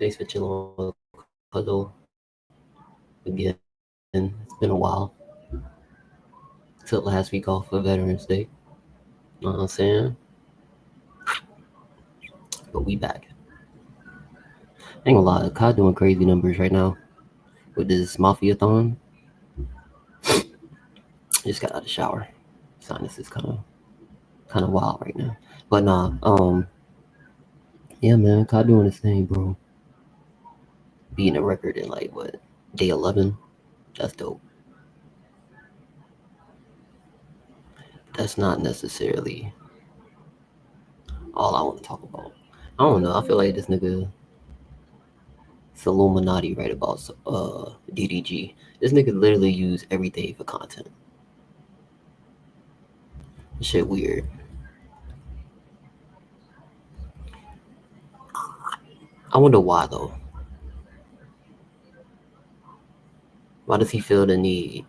Thanks for chilling with CuZo again. It's been a while. Took last week off for Veterans Day. Know what I'm saying? But we back. Ain't gonna lie, Kai doing crazy numbers right now with this Mafia-thon. Just got out of the shower. Sinus is kind of wild right now. But nah, yeah, man, Kai doing his thing, bro. Beating a record in like what, day 11? That's dope. That's not necessarily all I want to talk about. I don't know. I feel like this nigga it's Illuminati right about DDG. This nigga literally use everything for content. This shit weird. I wonder why though. Why does he feel the need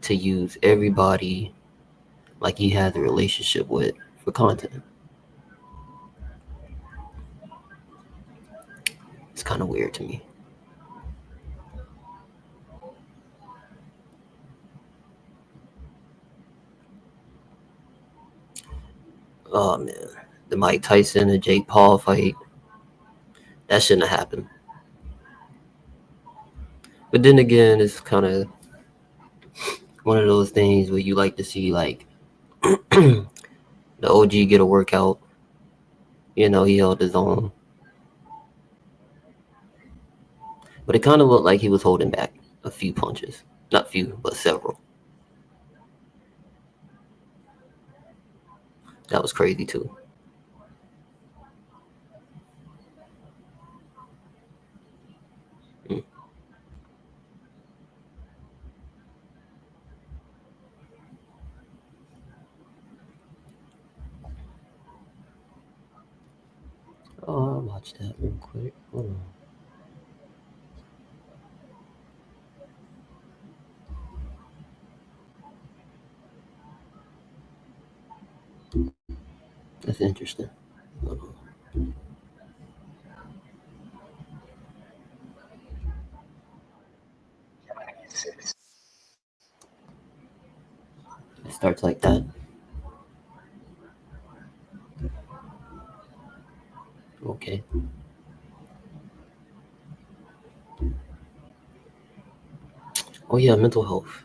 to use everybody like he has a relationship with for content? It's kind of weird to me. Oh man, the Mike Tyson and Jake Paul fight, that shouldn't have happened. But then again, it's kind of one of those things where you like to see like the OG get a workout. You know, he held his own, but it kind of looked like he was holding back a few punches. Not few, but several. That was crazy too. Mm. Oh, I'll watch that real quick. Hold on. That's interesting. Hold on. It starts like that. Okay. Oh yeah, mental health.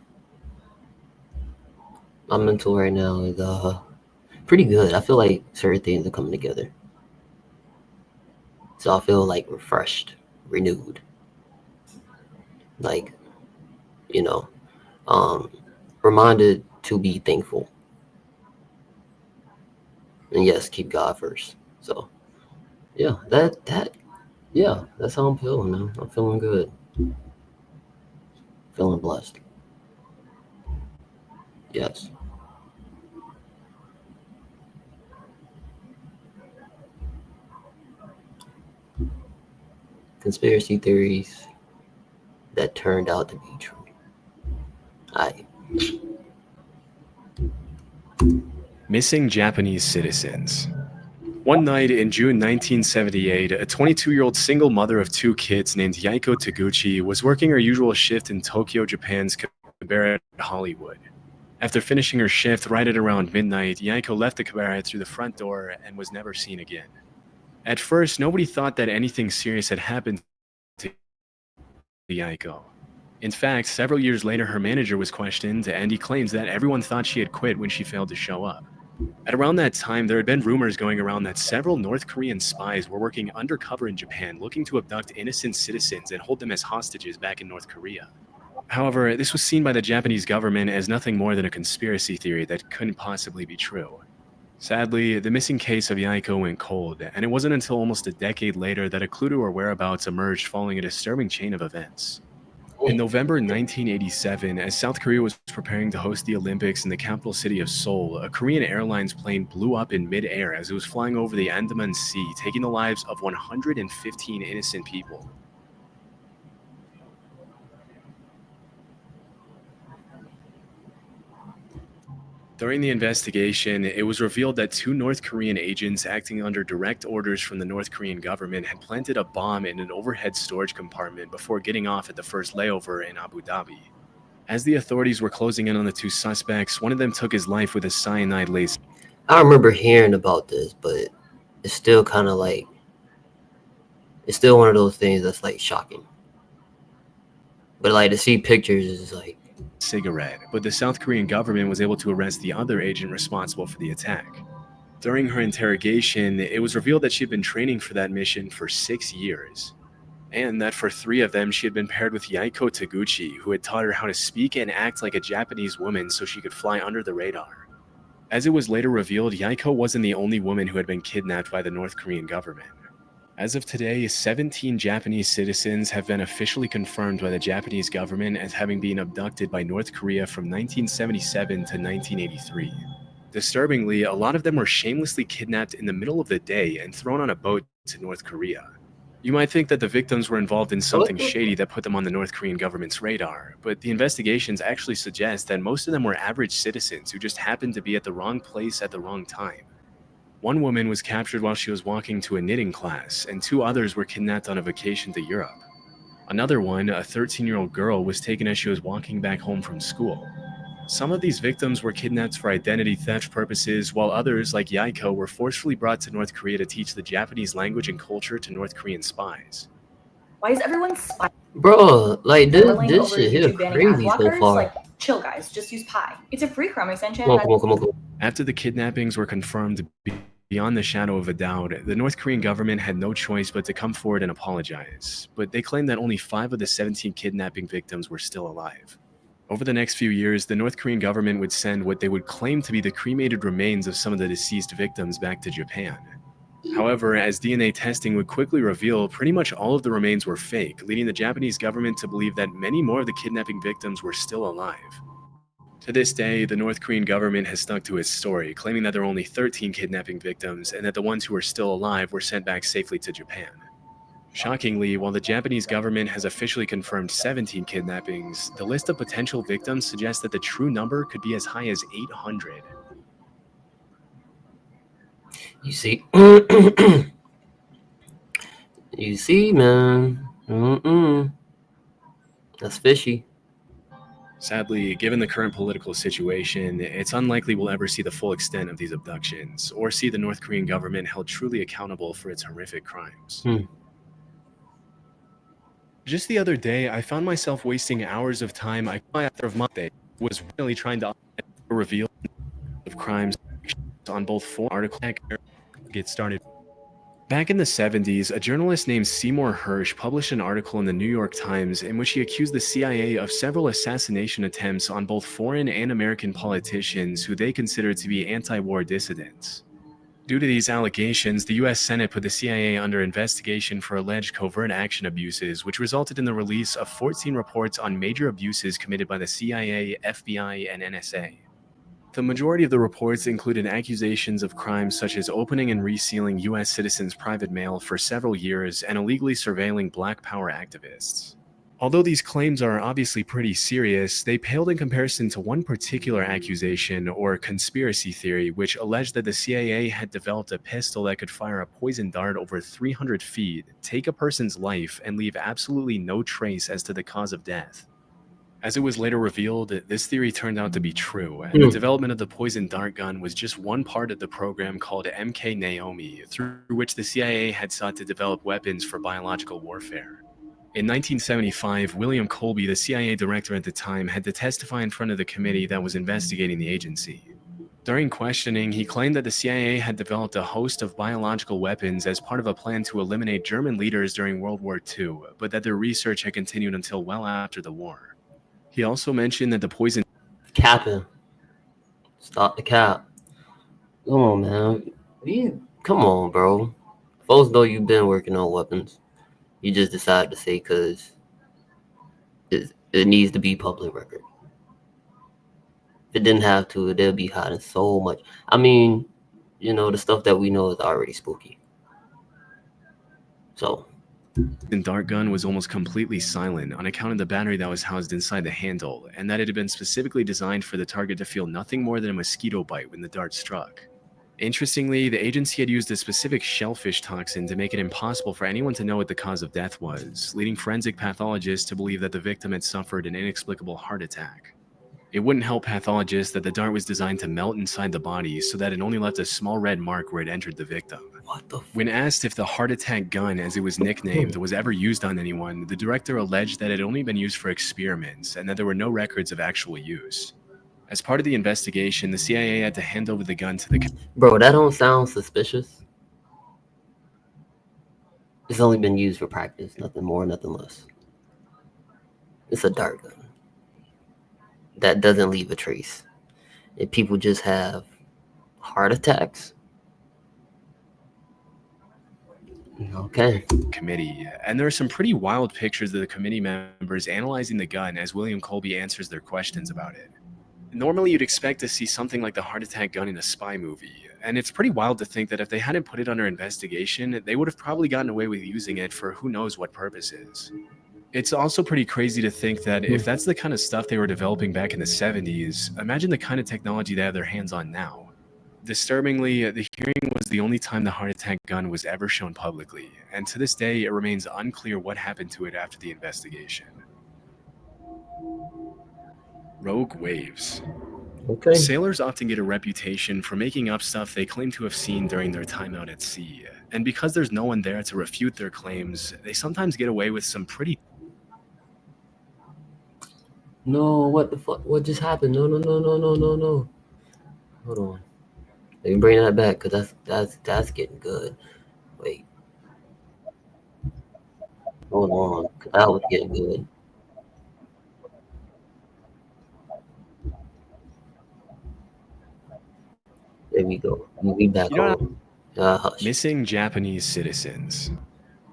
My mental right now is pretty good. I feel like certain things are coming together. So I feel like refreshed, renewed. Like, you know, um reminded to be thankful. And yes, keep God first. So yeah, that yeah, that's how I'm feeling, man. I'm feeling good. Feeling blessed. Yes. Conspiracy theories that turned out to be true. I Missing Japanese citizens. One night in June 1978, a 22-year-old single mother of two kids named Yaiko Taguchi was working her usual shift in Tokyo, Japan's cabaret Hollywood. After finishing her shift right at around midnight, Yaiko left the cabaret through the front door and was never seen again. At first, nobody thought that anything serious had happened to Yaiko. In fact, several years later, her manager was questioned, and he claims that everyone thought she had quit when she failed to show up. At around that time, there had been rumors going around that several North Korean spies were working undercover in Japan looking to abduct innocent citizens and hold them as hostages back in North Korea. However, this was seen by the Japanese government as nothing more than a conspiracy theory that couldn't possibly be true. Sadly, the missing case of Yaiko went cold, and it wasn't until almost a decade later that a clue to her whereabouts emerged following a disturbing chain of events. In November 1987, as South Korea was preparing to host the Olympics in the capital city of Seoul, a Korean Airlines plane blew up in mid-air as it was flying over the Andaman Sea, taking the lives of 115 innocent people. During the investigation, it was revealed that two North Korean agents acting under direct orders from the North Korean government had planted a bomb in an overhead storage compartment before getting off at the first layover in Abu Dhabi. As the authorities were closing in on the two suspects, one of them took his life with a cyanide laced. I remember hearing about this, but it's still kind of like it's still one of those things that's like shocking. But like to see pictures is like, Cigarette, but the South Korean government was able to arrest the other agent responsible for the attack. During her interrogation, it was revealed that she had been training for that mission for 6 years, and that for 3 of them she had been paired with Yaiko Taguchi, who had taught her how to speak and act like a Japanese woman so she could fly under the radar. As it was later revealed, Yaiko wasn't the only woman who had been kidnapped by the North Korean government. As of today, 17 Japanese citizens have been officially confirmed by the Japanese government as having been abducted by North Korea from 1977 to 1983. Disturbingly, a lot of them were shamelessly kidnapped in the middle of the day and thrown on a boat to North Korea. You might think that the victims were involved in something shady that put them on the North Korean government's radar, but the investigations actually suggest that most of them were average citizens who just happened to be at the wrong place at the wrong time. One woman was captured while she was walking to a knitting class, and 2 others were kidnapped on a vacation to Europe. Another one, a 13-year-old girl, was taken as she was walking back home from school. Some of these victims were kidnapped for identity theft purposes, while others, like Yaiko, were forcefully brought to North Korea to teach the Japanese language and culture to North Korean spies. Why is everyone bro, like spiraling this over shit here YouTube banning ad crazy so blockers? far. Like, chill, guys. Just use Pi. It's a free Chrome extension. Come on, come on, come on, come on. After the kidnappings were confirmed beyond the shadow of a doubt, the North Korean government had no choice but to come forward and apologize, but they claimed that only 5 of the 17 kidnapping victims were still alive. Over the next few years, the North Korean government would send what they would claim to be the cremated remains of some of the deceased victims back to Japan. However, as DNA testing would quickly reveal, pretty much all of the remains were fake, leading the Japanese government to believe that many more of the kidnapping victims were still alive. To this day, the North Korean government has stuck to its story, claiming that there were only 13 kidnapping victims and that the ones who were still alive were sent back safely to Japan. Shockingly, while the Japanese government has officially confirmed 17 kidnappings, the list of potential victims suggests that the true number could be as high as 800. You see, you see, man. That's fishy. Sadly, given the current political situation, it's unlikely we'll ever see the full extent of these abductions, or see the North Korean government held truly accountable for its horrific crimes. Just the other day, I found myself wasting hours of time after my day was really trying to reveal of crimes on both four articles. Get started. Back in the 70s, a journalist named Seymour Hersh published an article in the New York Times in which he accused the CIA of several assassination attempts on both foreign and American politicians who they considered to be anti-war dissidents. Due to these allegations, the US Senate put the CIA under investigation for alleged covert action abuses, which resulted in the release of 14 reports on major abuses committed by the CIA, FBI, and NSA. The majority of the reports included accusations of crimes such as opening and resealing US citizens' private mail for several years and illegally surveilling Black Power activists. Although these claims are obviously pretty serious, they paled in comparison to one particular accusation, or conspiracy theory, which alleged that the CIA had developed a pistol that could fire a poison dart over 300 feet, take a person's life, and leave absolutely no trace as to the cause of death. As it was later revealed, this theory turned out to be true, and the development of the poison dart gun was just one part of the program called MK Naomi, through which the CIA had sought to develop weapons for biological warfare. In 1975, William Colby, the CIA director at the time, had to testify in front of the committee that was investigating the agency. During questioning, he claimed that the CIA had developed a host of biological weapons as part of a plan to eliminate German leaders during World War II, but that their research had continued until well after the war. He also mentioned that the poison... Capping. Stop the cap. Come on, man. Come on, bro. Folks know you've been working on weapons. You just decided to say because it needs to be public record. If it didn't have to, they'll be hiding so much. I mean, the stuff that we know is already spooky. So dart gun was almost completely silent on account of the battery that was housed inside the handle, and that it had been specifically designed for the target to feel nothing more than a mosquito bite when the dart struck. Interestingly, the agency had used a specific shellfish toxin to make it impossible for anyone to know what the cause of death was, leading forensic pathologists to believe that the victim had suffered an inexplicable heart attack. It wouldn't help pathologists that the dart was designed to melt inside the body so that it only left a small red mark where it entered the victim. What the When asked if the heart attack gun, as it was nicknamed, was ever used on anyone, the director alleged that it had only been used for experiments and that there were no records of actual use. As part of the investigation, the CIA had to hand over the gun to the Bro, that don't sound suspicious. It's only been used for practice, nothing more, nothing less. It's a dart gun that doesn't leave a trace. If people just have heart attacks, okay. committee, and there are some pretty wild pictures of the committee members analyzing the gun as William Colby answers their questions about it. Normally, you'd expect to see something like the heart attack gun in a spy movie, and it's pretty wild to think that if they hadn't put it under investigation, they would have probably gotten away with using it for who knows what purposes. It's also pretty crazy to think that if that's the kind of stuff they were developing back in the 70s, imagine the kind of technology they have their hands on now. Disturbingly, the hearing was the only time the heart attack gun was ever shown publicly, and to this day, it remains unclear what happened to it after the investigation. Rogue waves. Okay. Sailors often get a reputation for making up stuff they claim to have seen during their time out at sea, and because there's no one there to refute their claims, they sometimes get away with some pretty... No, what the fuck? What just happened? No. Hold on. Let me bring that back, because that's getting good. Wait. Hold on, because that was getting good. There we go. We back on. Hush. Missing Japanese citizens.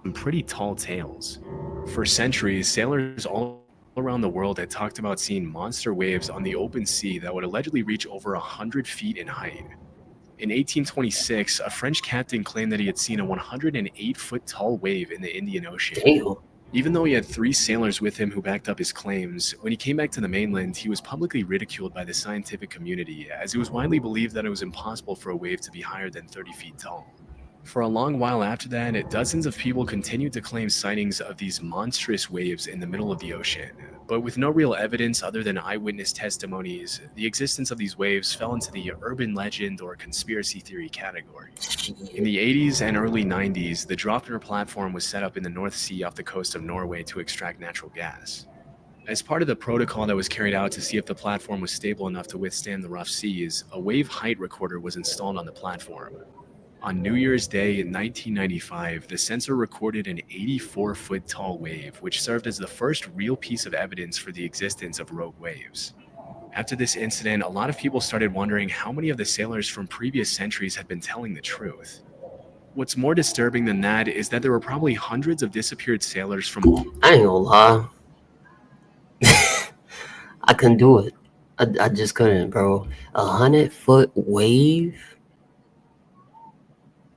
Some pretty tall tales. For centuries, sailors all around the world had talked about seeing monster waves on the open sea that would allegedly reach over 100 feet in height. In 1826, a French captain claimed that he had seen a 108-foot tall wave in the Indian Ocean. Damn. Even though he had 3 sailors with him who backed up his claims, when he came back to the mainland, he was publicly ridiculed by the scientific community, as it was widely believed that it was impossible for a wave to be higher than 30 feet tall. For a long while after that, dozens of people continued to claim sightings of these monstrous waves in the middle of the ocean. But with no real evidence other than eyewitness testimonies, the existence of these waves fell into the urban legend or conspiracy theory category. In the 80s and early 90s, the Draupner platform was set up in the North Sea off the coast of Norway to extract natural gas. As part of the protocol that was carried out to see if the platform was stable enough to withstand the rough seas, a wave height recorder was installed on the platform. On New Year's Day in 1995, the sensor recorded an 84-foot tall wave, which served as the first real piece of evidence for the existence of rogue waves. After this incident, a lot of people started wondering how many of the sailors from previous centuries had been telling the truth. What's more disturbing than that is that there were probably hundreds of disappeared sailors from all... I ain't gonna lie. I couldn't do it. I just couldn't, bro. 100-foot wave?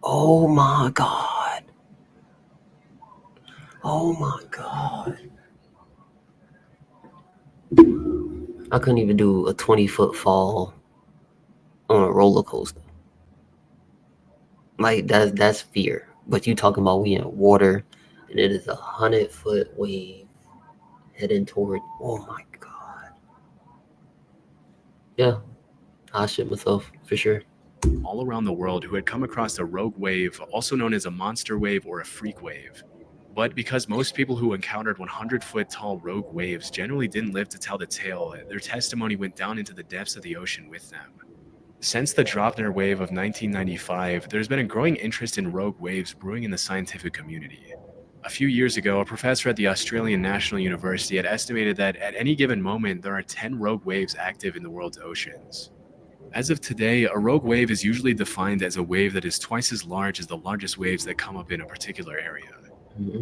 Oh my god. Oh my god. I couldn't even do a 20-foot fall on a roller coaster. Like that's fear. But you talking about we in water and it is 100-foot wave heading toward, oh my god. Yeah. I shit myself for sure. all around the world who had come across a rogue wave, also known as a monster wave or a freak wave. But because most people who encountered 100-foot tall rogue waves generally didn't live to tell the tale, their testimony went down into the depths of the ocean with them. Since the Draupner wave of 1995, there's been a growing interest in rogue waves brewing in the scientific community. A few years ago, a professor at the Australian National University had estimated that at any given moment there are 10 rogue waves active in the world's oceans. As of today, a rogue wave is usually defined as a wave that is twice as large as the largest waves that come up in a particular area.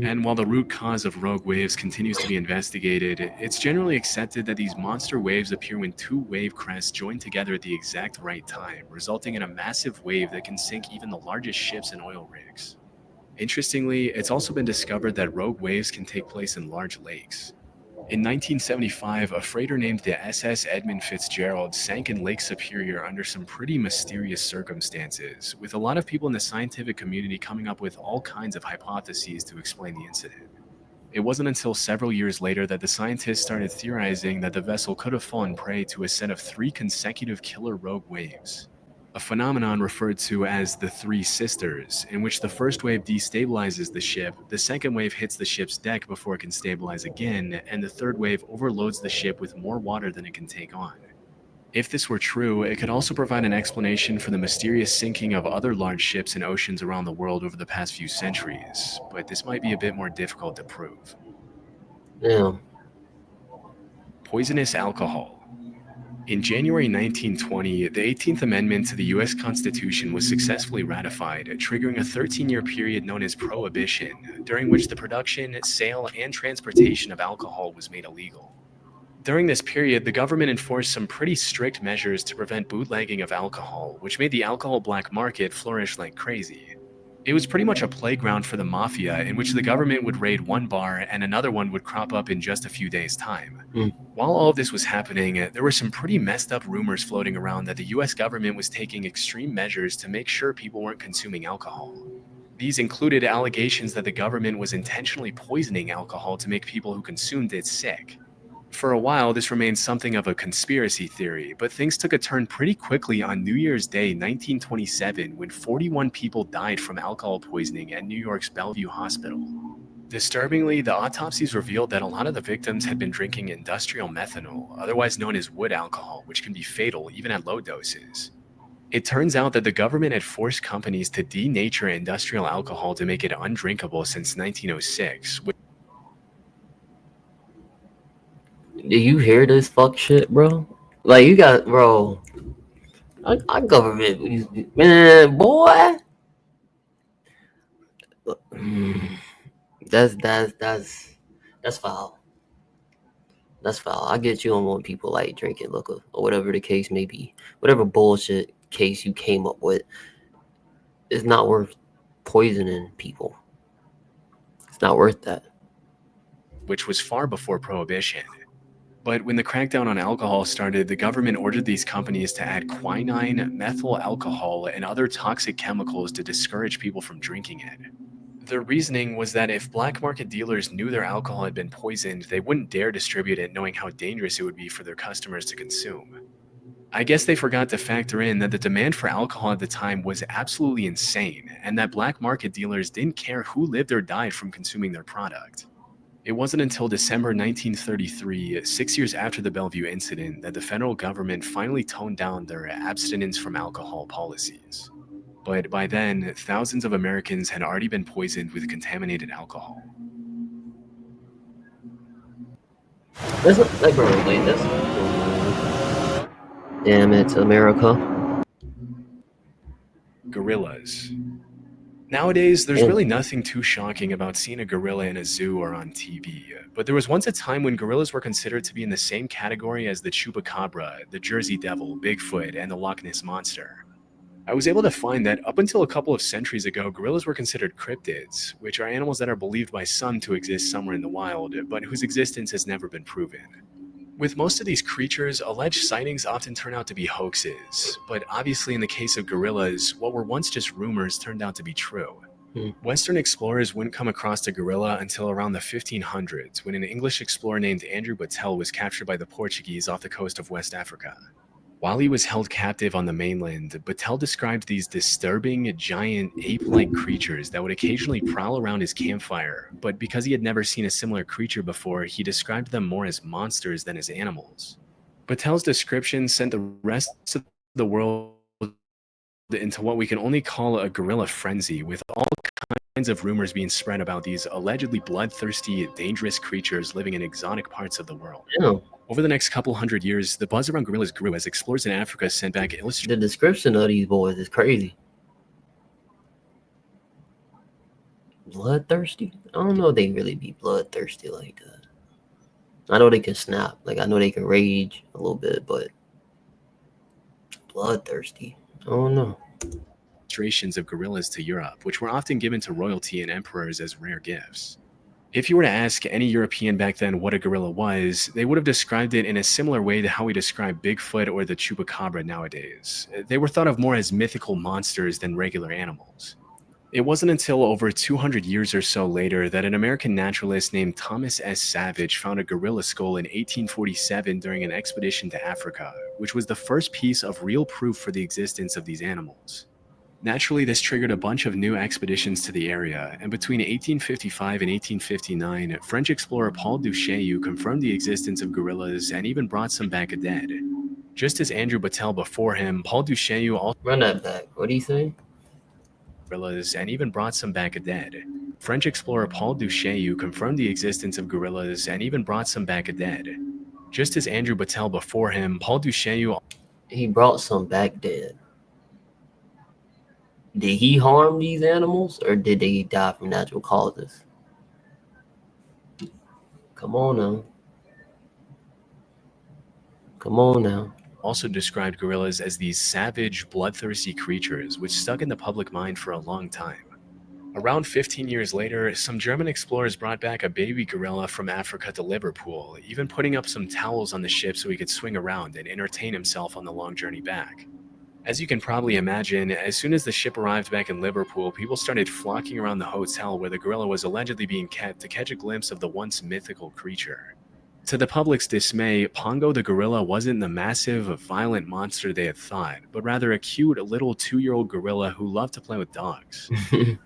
And while the root cause of rogue waves continues to be investigated, it's generally accepted that these monster waves appear when 2 wave crests join together at the exact right time, resulting in a massive wave that can sink even the largest ships and oil rigs. Interestingly, it's also been discovered that rogue waves can take place in large lakes. In 1975, a freighter named the SS Edmund Fitzgerald sank in Lake Superior under some pretty mysterious circumstances, with a lot of people in the scientific community coming up with all kinds of hypotheses to explain the incident. It wasn't until several years later that the scientists started theorizing that the vessel could have fallen prey to a set of three consecutive killer rogue waves, a phenomenon referred to as the Three Sisters, in which the first wave destabilizes the ship, the second wave hits the ship's deck before it can stabilize again, and the third wave overloads the ship with more water than it can take on. If this were true, it could also provide an explanation for the mysterious sinking of other large ships in oceans around the world over the past few centuries, but this might be a bit more difficult to prove. Damn. Poisonous alcohol. In January 1920, the 18th Amendment to the U.S. Constitution was successfully ratified, triggering a 13-year period known as Prohibition, during which the production, sale, and transportation of alcohol was made illegal. During this period, the government enforced some pretty strict measures to prevent bootlegging of alcohol, which made the alcohol black market flourish like crazy. It was pretty much a playground for the mafia in which the government would raid one bar and another one would crop up in just a few days' time. Mm. While all of this was happening, there were some pretty messed up rumors floating around that the US government was taking extreme measures to make sure people weren't consuming alcohol. These included allegations that the government was intentionally poisoning alcohol to make people who consumed it sick. For a while, this remained something of a conspiracy theory, but things took a turn pretty quickly on New Year's Day 1927 when 41 people died from alcohol poisoning at New York's Bellevue Hospital. Disturbingly, the autopsies revealed that a lot of the victims had been drinking industrial methanol, otherwise known as wood alcohol, which can be fatal even at low doses. It turns out that the government had forced companies to denature industrial alcohol to make it undrinkable since 1906, Do you hear this fuck shit, bro? Like you got, bro. Our government, man, boy. That's foul. That's foul. I get you don't want people like drinking liquor or whatever the case may be. Whatever bullshit case you came up with is not worth poisoning people. It's not worth that. which was far before Prohibition. But when the crackdown on alcohol started, the government ordered these companies to add quinine, methyl alcohol, and other toxic chemicals to discourage people from drinking it. Their reasoning was that if black market dealers knew their alcohol had been poisoned, they wouldn't dare distribute it knowing how dangerous it would be for their customers to consume. I guess they forgot to factor in that the demand for alcohol at the time was absolutely insane, and that black market dealers didn't care who lived or died from consuming their product. It wasn't until December 1933, 6 years after the Bellevue incident, that the federal government finally toned down their abstinence from alcohol policies. But by then, thousands of Americans had already been poisoned with contaminated alcohol. That's not like, bro. Like that's. Damn it, America. Gorillas. Nowadays, there's Damn. really nothing too shocking about seeing a gorilla in a zoo or on TV, but there was once a time when gorillas were considered to be in the same category as the chupacabra, the Jersey Devil, Bigfoot, and the Loch Ness Monster. I was able to find that up until a couple of centuries ago, gorillas were considered cryptids, which are animals that are believed by some to exist somewhere in the wild, but whose existence has never been proven. With most of these creatures, alleged sightings often turn out to be hoaxes, but obviously in the case of gorillas, what were once just rumors turned out to be true. Western explorers wouldn't come across a gorilla until around the 1500s, when an English explorer named Andrew Battelle was captured by the Portuguese off the coast of West Africa. While he was held captive on the mainland, Battelle described these disturbing, giant, ape-like creatures that would occasionally prowl around his campfire, but because he had never seen a similar creature before, he described them more as monsters than as animals. Battelle's description sent the rest of the world into what we can only call a gorilla frenzy, with all kinds of rumors being spread about these allegedly bloodthirsty, dangerous creatures living in exotic parts of the world. Damn. Over the next couple hundred years, the buzz around gorillas grew as explorers in Africa sent back illustrations. The description of these boys is crazy. Bloodthirsty? I don't know if they really be bloodthirsty like that. I know they can snap. Like I know they can rage a little bit, but bloodthirsty. I don't know. illustrations of gorillas to Europe, which were often given to royalty and emperors as rare gifts. If you were to ask any European back then what a gorilla was, they would have described it in a similar way to how we describe Bigfoot or the chupacabra nowadays. They were thought of more as mythical monsters than regular animals. It wasn't until over 200 years or so later that an American naturalist named Thomas S. Savage found a gorilla skull in 1847 during an expedition to Africa, which was the first piece of real proof for the existence of these animals. Naturally, this triggered a bunch of new expeditions to the area, and between 1855 and 1859, French explorer Paul Duchaillu confirmed the existence of gorillas and even brought some back dead. Just as Andrew Battelle before him, Paul Duchaillu also Run that back. What do you say? gorillas and even brought some back dead. French explorer Paul Duchaillu confirmed the existence of gorillas and even brought some back dead. Just as Andrew Battelle before him, Paul Duchaillu He brought some back dead. Did he harm these animals, or did they die from natural causes? Come on now. Come on now. also described gorillas as these savage, bloodthirsty creatures which stuck in the public mind for a long time. Around 15 years later, some German explorers brought back a baby gorilla from Africa to Liverpool, even putting up some towels on the ship so he could swing around and entertain himself on the long journey back. As you can probably imagine, as soon as the ship arrived back in Liverpool, people started flocking around the hotel where the gorilla was allegedly being kept to catch a glimpse of the once mythical creature. To the public's dismay, Pongo the gorilla wasn't the massive, violent monster they had thought, but rather a cute little 2-year-old gorilla who loved to play with dogs.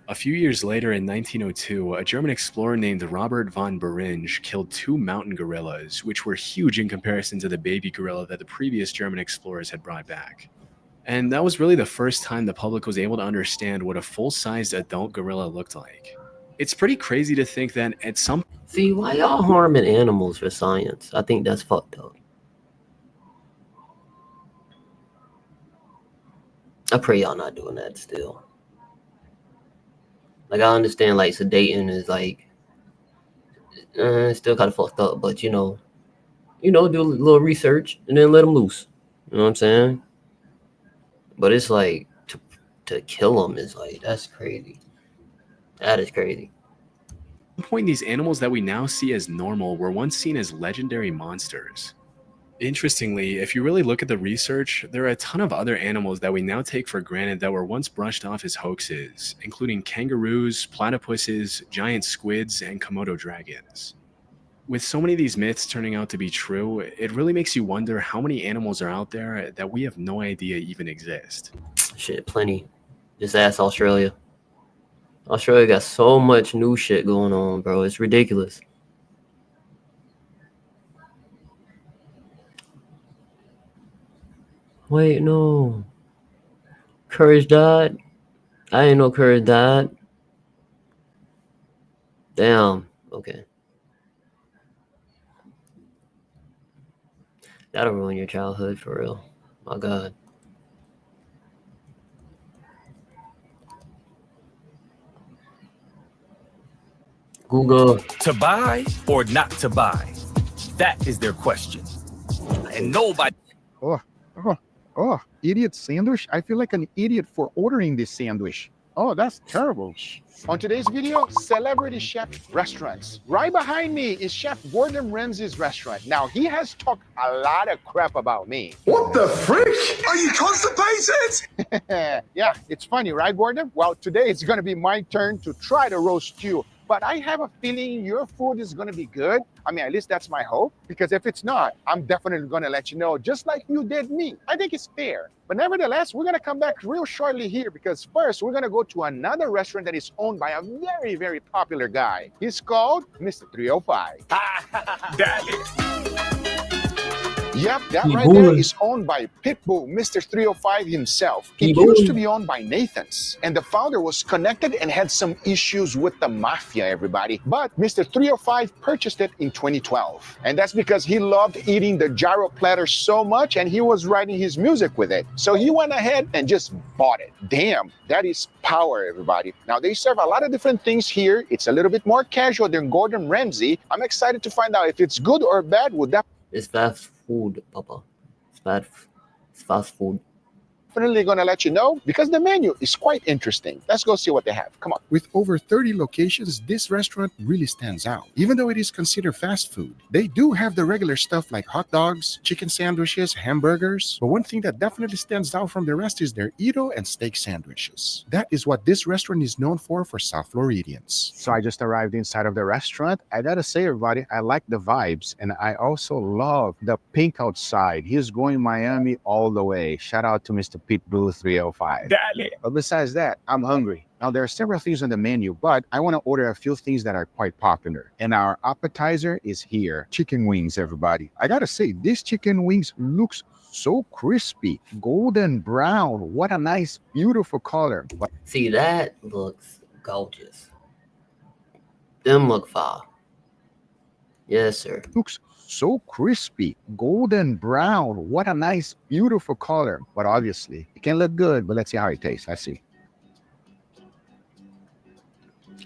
A few years later, in 1902, a German explorer named Robert von Beringe killed 2 mountain gorillas, which were huge in comparison to the baby gorilla that the previous German explorers had brought back. And that was really the first time the public was able to understand what a full-sized adult gorilla looked like. It's pretty crazy to think that at some See, why y'all harming animals for science? I think that's fucked up. I pray y'all not doing that still. Like, I understand, like, sedating is, like, still kind of fucked up, but, do a little research and then let them loose. You know what I'm saying? But it's, like, to kill them is, like, that's crazy. That is crazy. point, these animals that we now see as normal were once seen as legendary monsters. Interestingly, if you really look at the research, there are a ton of other animals that we now take for granted that were once brushed off as hoaxes, including kangaroos, platypuses, giant squids, and Komodo dragons. With so many of these myths turning out to be true, it really makes you wonder how many animals are out there that we have no idea even exist. Shit, plenty. Just ask Australia. Australia got so much new shit going on, bro. It's ridiculous. Wait, no. Courage died? I didn't know Courage died. Damn. Okay. That'll ruin your childhood for real. My God. Google. To buy or not to buy? That is their question. And nobody. Oh, idiot sandwich. I feel like an idiot for ordering this sandwich. Oh, that's terrible. On today's video, celebrity chef restaurants. Right behind me is Chef Gordon Ramsay's restaurant. Now, he has talked a lot of crap about me. What the frick? Are you constipated? Yeah, it's funny, right, Gordon? Well, today it's going to be my turn to try to roast you. But I have a feeling your food is going to be good. I mean, at least that's my hope. Because if it's not, I'm definitely going to let you know, just like you did me. I think it's fair. But nevertheless, we're going to come back real shortly here because first, we're going to go to another restaurant that is owned by a very, very popular guy. He's called Mr. 305. Yep, that right there is owned by Pitbull, Mr. 305 himself. It used to be owned by Nathan's, and the founder was connected and had some issues with the mafia, everybody. But Mr. 305 purchased it in 2012, and that's because he loved eating the gyro platter so much, and he was writing his music with it. So he went ahead and just bought it. Damn, that is power, everybody. Now, they serve a lot of different things here. It's a little bit more casual than Gordon Ramsay. I'm excited to find out if it's good or bad. It's fast food, Papa. It's fast food. definitely going to let you know because the menu is quite interesting. Let's go see what they have. Come on. With over 30 locations, this restaurant really stands out. Even though it is considered fast food, they do have the regular stuff like hot dogs, chicken sandwiches, hamburgers. But one thing that definitely stands out from the rest is their Ito and steak sandwiches. That is what this restaurant is known for South Floridians. So I just arrived inside of the restaurant. I gotta say, everybody, I like the vibes, and I also love the pink outside. He's going Miami all the way. Shout out to Mr. Pitbull 305. Dale. But besides that, I'm hungry. Now, there are several things on the menu, but I want to order a few things that are quite popular. And our appetizer is here. Chicken wings, everybody. I gotta say, this chicken wings looks so crispy, golden brown. What a nice, beautiful color. But See, that looks gorgeous. Them look fire. Yes, sir. looks so crispy, golden brown. What a nice, beautiful color. But obviously, it can look good, but let's see how it tastes. Let's see.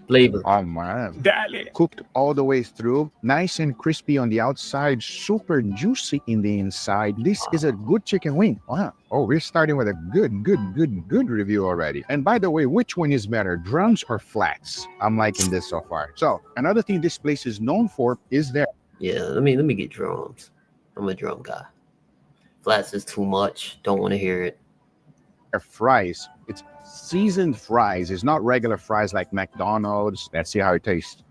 Flavor. Oh, man. Dale. Cooked all the way through, nice and crispy on the outside, super juicy in the inside. This is a good chicken wing. Wow. Oh, we're starting with a good review already. And by the way, which one is better, drums or flats? I'm liking this so far. So another thing this place is known for is their Yeah, let me get drums. I'm a drum guy. Flats is too much. Don't want to hear it. fries. It's seasoned fries. It's not regular fries like McDonald's. Let's see how it tastes.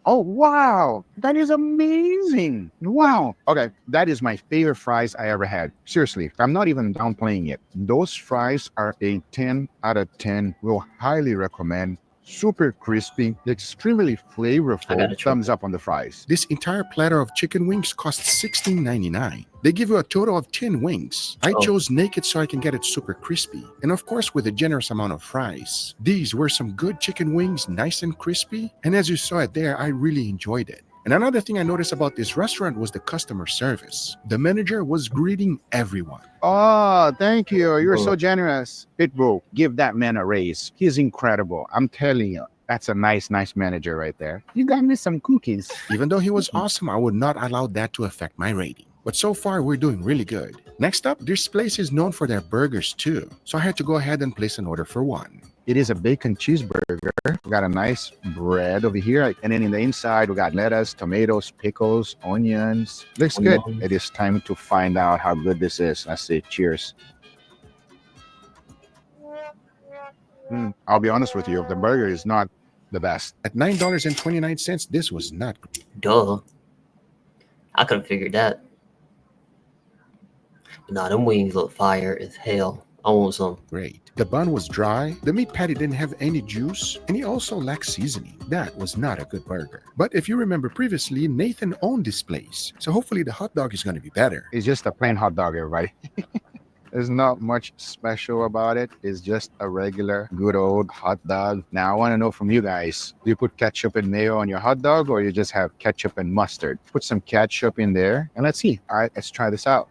Oh, wow. That is amazing. Wow. Okay, that is my favorite fries I ever had. Seriously, I'm not even downplaying it. Those fries are a 10 out of 10. Will highly recommend. Super crispy, extremely flavorful. Thumbs up on the fries. This entire platter of chicken wings costs $16.99. They give you a total of 10 wings. I chose naked so I can get it super crispy. And of course, with a generous amount of fries. These were some good chicken wings, nice and crispy. And as you saw it there, I really enjoyed it. And another thing I noticed about this restaurant was the customer service. The manager was greeting everyone. Oh, thank you. You're so generous. Pitbull, give that man a raise. He's incredible. I'm telling you. That's a nice manager right there. You got me some cookies. Even though he was awesome, I would not allow that to affect my rating. But so far, we're doing really good. Next up, this place is known for their burgers too. So I had to go ahead and place an order for one. It is a bacon cheeseburger. We got a nice bread over here. And then in the inside, we got lettuce, tomatoes, pickles, onions. Looks good. It is time to find out how good this is. Let's see. Cheers. I'll be honest with you. The burger is not the best. At $9.29, this was not great. Duh. I could have figured that. But nah, them wings look fire as hell. I want some. Great. The bun was dry, the meat patty didn't have any juice, and it also lacked seasoning. That was not a good burger. But if you remember previously, Nathan owned this place, so hopefully the hot dog is going to be better. It's just a plain hot dog, everybody. There's not much special about it. It's just a regular, good old hot dog. Now, I want to know from you guys, do you put ketchup and mayo on your hot dog, or you just have ketchup and mustard? Put some ketchup in there, and let's see. All right, let's try this out.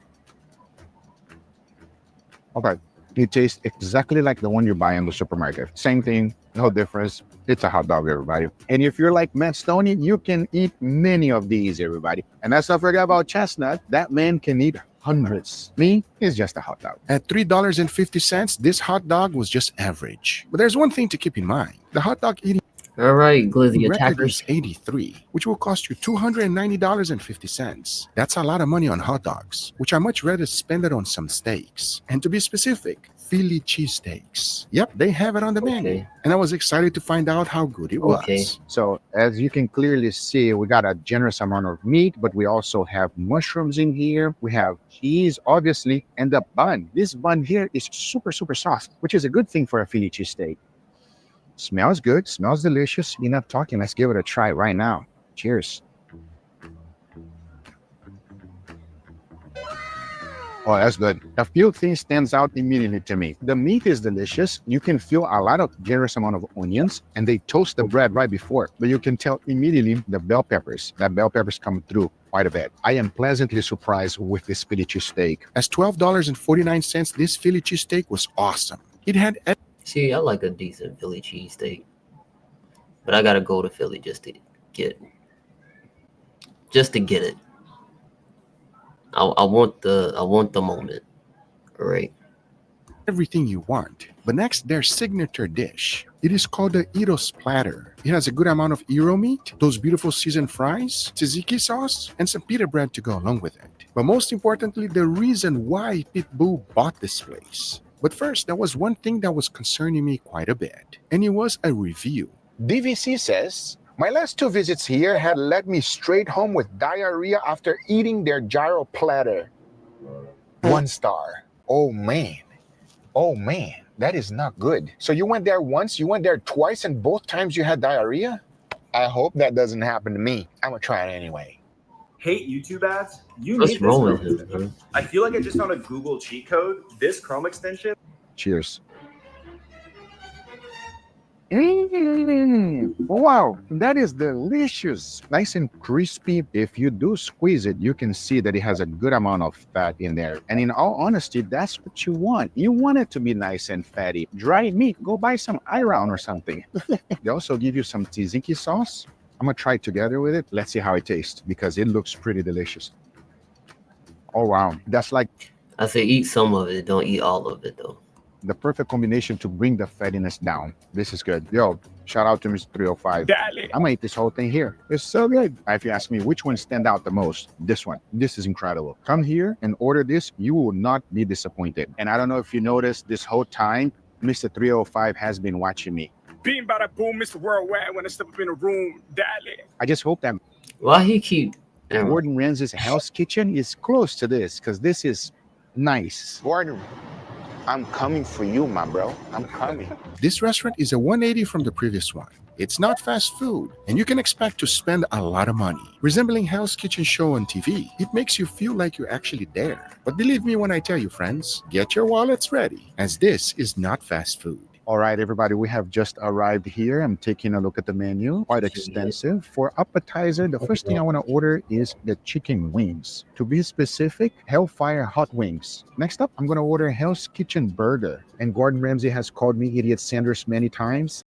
Okay. It tastes exactly like the one you buy in the supermarket. Same thing, no difference. It's a hot dog, everybody. And if you're like Matt Stoney, you can eat many of these, everybody. And let's not forget about Chestnut. That man can eat hundreds. Me, it's just a hot dog. At $3.50, this hot dog was just average. But there's one thing to keep in mind. The hot dog eating All right, Glizzy record attackers. is 83, which will cost you $290.50. That's a lot of money on hot dogs, which I much rather spend it on some steaks. And to be specific, Philly cheesesteaks. Yep, they have it on the menu. And I was excited to find out how good it was. So as you can clearly see, we got a generous amount of meat, but we also have mushrooms in here. We have cheese, obviously, and the bun. This bun here is super soft, which is a good thing for a Philly cheesesteak. Smells good, smells delicious. Enough talking. Let's give it a try right now. Cheers. Oh, that's good. A few things stands out immediately to me. The meat is delicious. You can feel a lot of generous amount of onions, and they toast the bread right before. But you can tell immediately the bell peppers. That bell peppers come through quite a bit. I am pleasantly surprised with this Philly cheesesteak. At $12.49, this Philly cheesesteak was awesome. It had See, I like a decent Philly cheesesteak, but I gotta go to Philly just to get it. I want the moment. Right. everything you want. But next, their signature dish. It is called the Eros platter. It has a good amount of Ero meat, those beautiful seasoned fries, tzatziki sauce, and some pita bread to go along with it. But most importantly, the reason why Pitbull bought this place. But first, there was one thing that was concerning me quite a bit, and it was a review. DVC says, my last 2 visits here had led me straight home with diarrhea after eating their gyro platter. 1 star. Oh man. Oh man. That is not good. So you went there once, you went there twice, and both times you had diarrhea? I hope that doesn't happen to me. I'm gonna try it anyway. Hate YouTube ads? You What's need this wrong Chrome with him, extension. bro? I feel like I just found a Google cheat code. This Chrome extension. Cheers. Wow, that is delicious. Nice and crispy. If you do squeeze it, you can see that it has a good amount of fat in there. And in all honesty, that's what you want. You want it to be nice and fatty. Dry meat, go buy some iron or something. They also give you some tzatziki sauce. I'm gonna try it together with it. Let's see how it tastes because it looks pretty delicious. Oh wow, that's like I say eat some of it, don't eat all of it though. the perfect combination to bring the fattiness down. This is good. Yo, shout out to Mr. 305. I'm gonna eat this whole thing here. It's so good. If you ask me which one stand out the most, this one. This is incredible. Come here and order this. You will not be disappointed. And I don't know if you noticed this whole time, Mr. 305 has been watching me. Being by that boom, Mr. Worldwide, when I step up in the room, daddy. I just hope that Why he keep Gordon Ramsay's Hell's Kitchen is close to this because this is nice. Gordon, I'm coming for you, my bro. I'm coming. This restaurant is a 180 from the previous one. It's not fast food, and you can expect to spend a lot of money. Resembling Hell's Kitchen show on TV, it makes you feel like you're actually there. But believe me when I tell you, friends, get your wallets ready, as this is not fast food. All right, everybody, we have just arrived here. I'm taking a look at the menu, quite extensive. For appetizer, the first thing I want to order is the chicken wings. To be specific, Hellfire hot wings. Next up, I'm going to order Hell's Kitchen burger. And Gordon Ramsay has called me Idiot Sanders many times.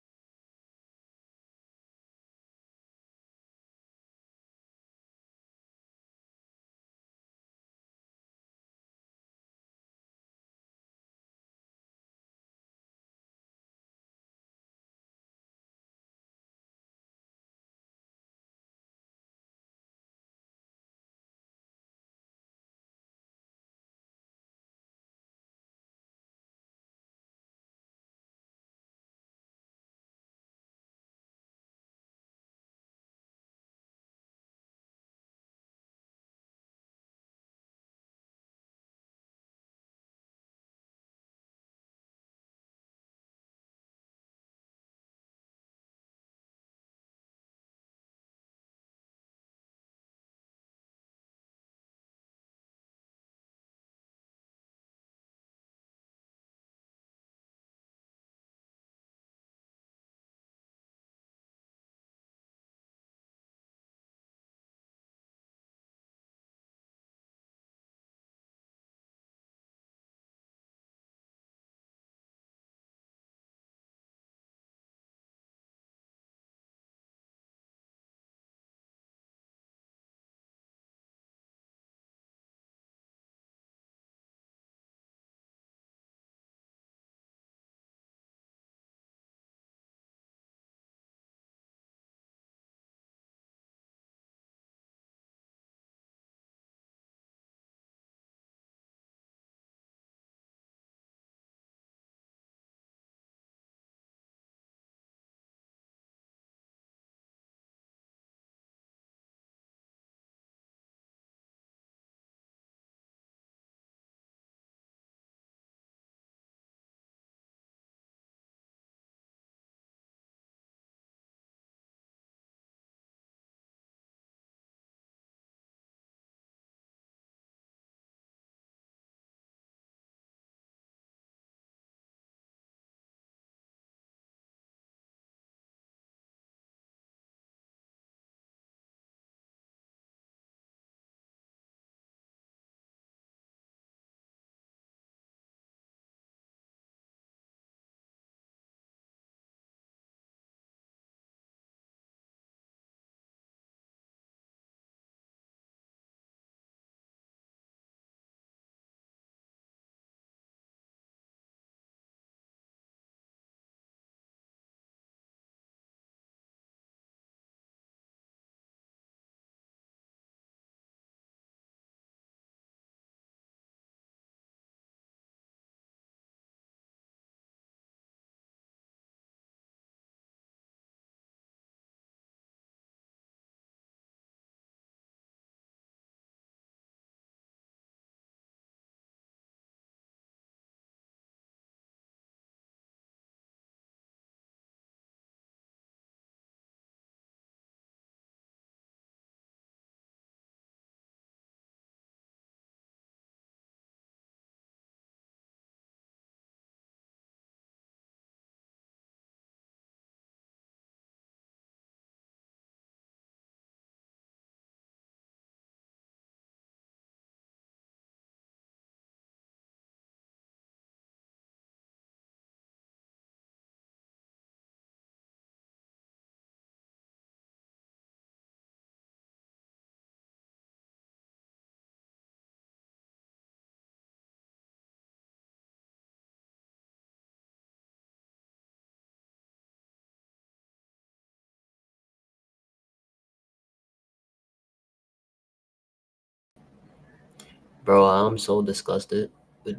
Bro, I'm so disgusted with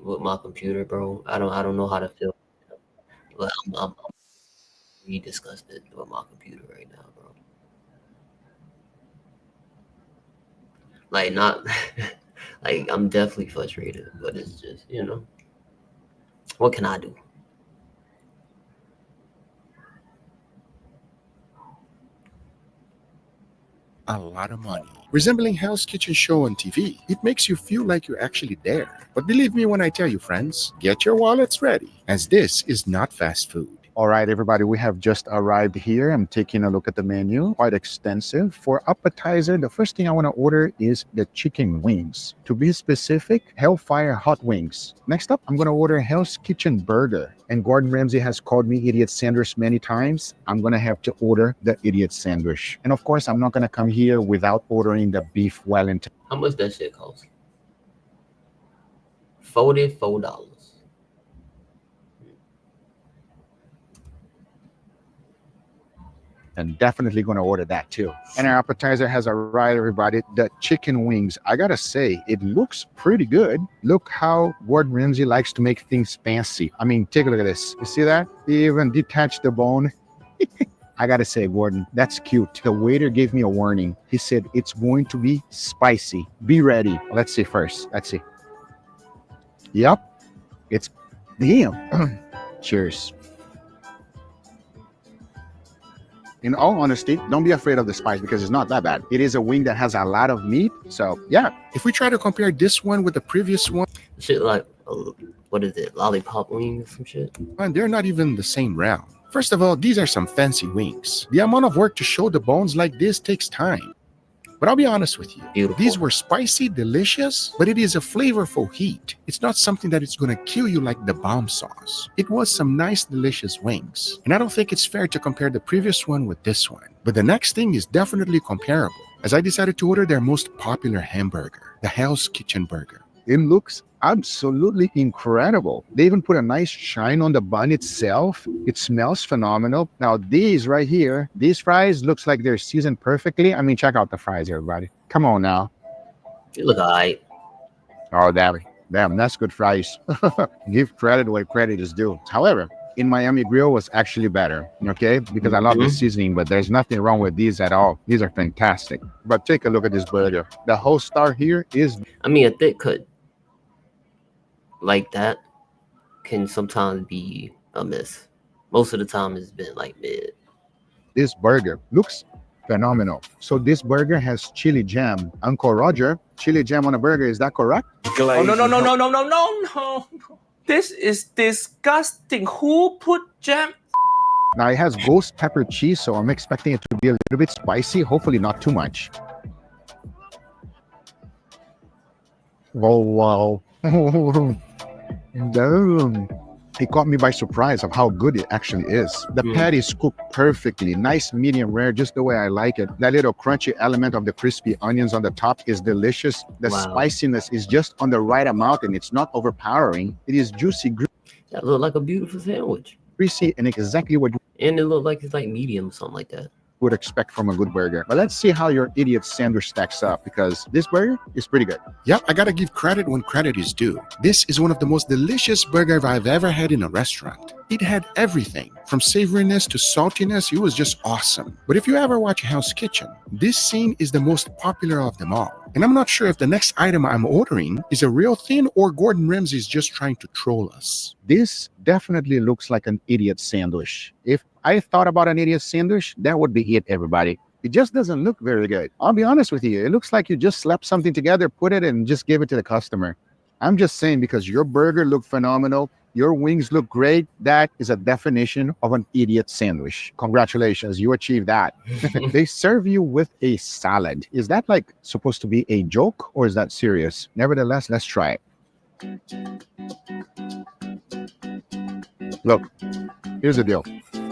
my computer, bro. I don't know how to feel. But I'm really disgusted with my computer right now, bro. Like not like I'm definitely frustrated, but it's just, what can I do? A lot of money. Resembling Hell's Kitchen show on TV, it makes you feel like you're actually there. But believe me when I tell you, friends, get your wallets ready, as this is not fast food. All right, everybody, we have just arrived here. I'm taking a look at the menu, quite extensive. For appetizer, the first thing I want to order is the chicken wings. To be specific, Hellfire hot wings. Next up, I'm going to order Hell's Kitchen burger. And Gordon Ramsay has called me idiot sandwich many times. I'm going to have to order the idiot sandwich. And of course, I'm not going to come here without ordering the beef Wellington. How much that shit cost? $44. And definitely going to order that too. And our appetizer has arrived, everybody. The chicken wings. I gotta say, it looks pretty good. Look how Gordon Ramsay likes to make things fancy. I mean, take a look at this. You see that? He even detached the bone. I gotta say, Gordon, that's cute. The waiter gave me a warning. He said it's going to be spicy. Be ready. Let's see first. Let's see. Yep. It's damn. Cheers. In all honesty, don't be afraid of the spice because it's not that bad. It is a wing that has a lot of meat. So, yeah. If we try to compare this one with the previous one, Shit like, what is it? Lollipop wings, some shit? and they're not even the same round. First of all, these are some fancy wings. The amount of work to show the bones like this takes time. But I'll be honest with you, Beautiful. these were spicy, delicious, but it is a flavorful heat. It's not something that is going to kill you like the bomb sauce. It was some nice, delicious wings. And I don't think it's fair to compare the previous one with this one. But the next thing is definitely comparable, as I decided to order their most popular hamburger, the Hell's Kitchen burger. It looks absolutely incredible. They even put a nice shine on the bun itself. It smells phenomenal. Now, these right here, these fries looks like they're seasoned perfectly. I mean, check out the fries, everybody. Come on now. They look alright. Oh, damn, that's good fries. Give credit where credit is due. However, in Miami Grill was actually better, okay? Because I love the seasoning, but there's nothing wrong with these at all. These are fantastic. But take a look at this burger. The whole star here is... I mean, a thick cut like that can sometimes be a miss. Most of the time it's been like mid. This burger looks phenomenal. So this burger has chili jam. Uncle Roger, chili jam on a burger, is that correct? Oh, no. This is disgusting. Who put jam? Now it has ghost pepper cheese, so I'm expecting it to be a little bit spicy. Hopefully not too much. Oh, wow. Damn. It caught me by surprise of how good it actually is. The patty is cooked perfectly, nice medium rare, just the way I like it. That little crunchy element of the crispy onions on the top is delicious. The spiciness is just on the right amount and it's not overpowering. It is juicy, That look like a beautiful sandwich. greasy, and exactly what And it look like it's like medium, something like that. would expect from a good burger. But let's see how your idiot sandwich stacks up, because this burger is pretty good. Yep, I gotta give credit when credit is due. This is one of the most delicious burgers I've ever had in a restaurant. It had everything, from savoriness to saltiness. It was just awesome. But if you ever watch Hell's Kitchen, this scene is the most popular of them all. And I'm not sure if the next item I'm ordering is a real thing or Gordon Ramsay is just trying to troll us. This definitely looks like an idiot sandwich. If I thought about an idiot sandwich, that would be it, everybody. It just doesn't look very good. I'll be honest with you. It looks like you just slapped something together, put it, and just give it to the customer. I'm just saying, because your burger looked phenomenal, your wings look great. That is a definition of an idiot sandwich. Congratulations, you achieved that. They serve you with a salad. Is that like supposed to be a joke or is that serious? Nevertheless, let's try it. Look, here's the deal.